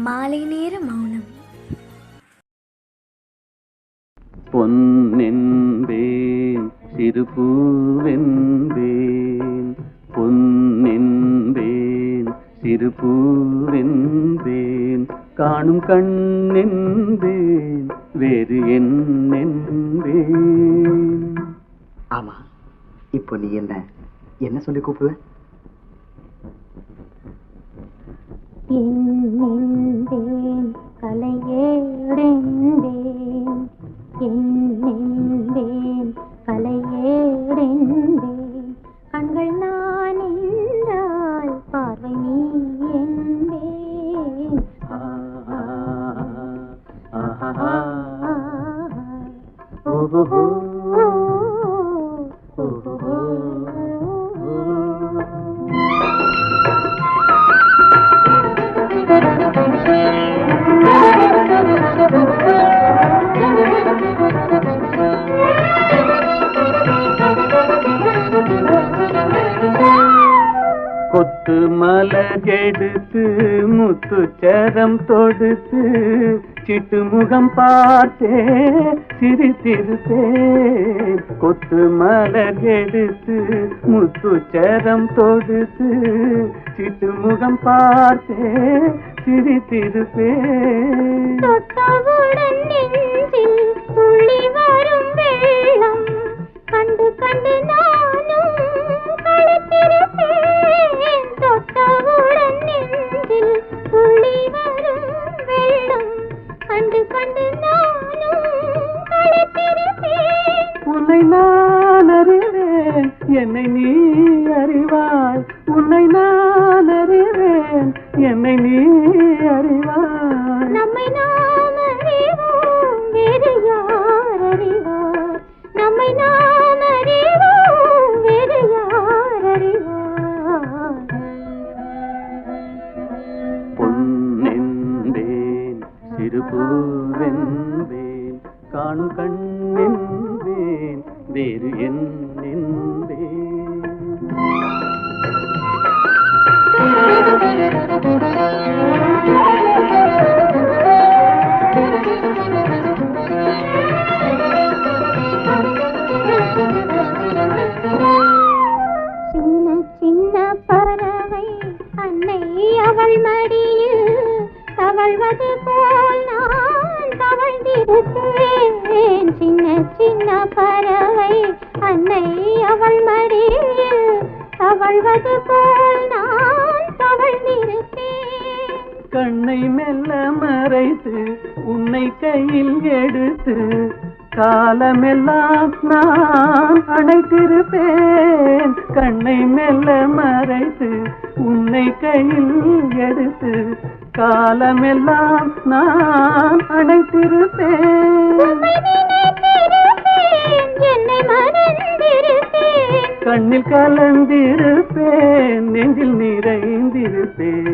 மாலை நேர மௌனம். பொன்னென்பேன் சிறுபூவென்பேன், பொன்னென்பேன் சிறுபூவென்பேன், காணும் கண்ணென்பேன் வேறு என்னென்பேன். ஆமா, இப்போ நீ என்ன சொல்லி கூப்பிடுவ? என்னென்பேன் கலையேடென்பேன், என்னென்பேன் கலையேடென்பேன், கண்கள் நான் என்றால் பார்வை நீ என்பேன். கொத்து மலகெடுத்து முத்துச்சரம் தொடுத்து சிட்டு முகம் பார்த்தே சிரித்திருப்பேன். கொத்து மலகெடுத்து முத்துச்சரம் தொடுத்து சிட்டு முகம் பார்த்தே சிரித்திருப்பேன். தொட்டவுடன் நெஞ்சில் துள்ளி வரும் வெள்ளம் கண்டு கண்டு நானும் களைத்திருப்பேன். தொட்டவுடன் நெஞ்சில் துள்ளி வரும் வெள்ளம் கண்டு கண்டு நானும் களைத்திருப்பேன். உன்னை நான் அறிவேன், என்னை நீ அறிவாய். உன்னை நான் அறிவேன், என்னை நீ அறிவாய். நம்மை நாம் அறிவோம், வேறு யார் அறிவார்? நம்மை நாம் அறிவோம், வேறு யார் அறிவார்? பொன்னென்பேன் சிறுபூவென்பேன், காணும் கண்ணென்பேன் வேறு என்னென்பேன். சின்ன சின்ன பறவை அன்னை அவள் மடியில் தவழ்வது போல் நான் தவழ்ந்திருப்பேன். சின்ன சின்ன பறவை அன்னை அவள் மடியில் தவழ்வது போல் நான் தவழ்ந்திருப்பேன். கண்ணை மெல்ல மறைத்து உன்னை கையில் எடுத்து காலமெல்லாம் நான் அணைத்திருப்பேன். கண்ணை மெல்ல மறைத்து உன்னை கையில் எடுத்து காலமெல்லாம் நான் அணைத்திருப்பேன். என்னை மறந்திருப்பேன். கண்ணில் கலந்திருப்பேன், நெஞ்சில் நிறைந்திருப்பேன்.